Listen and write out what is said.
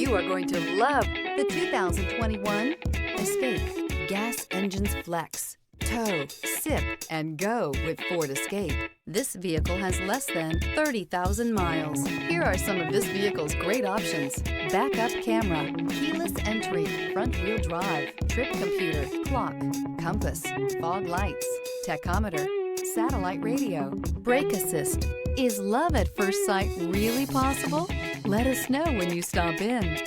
You are going to love the 2021 Escape. Gas engines flex, tow, sip, and go with Ford Escape. This vehicle has less than 30,000 miles. Here are some of this vehicle's great options: backup camera, keyless entry, front-wheel drive, trip computer, clock, compass, fog lights, tachometer, satellite radio, brake assist. Is love at first sight really possible? Let us know when you stop in.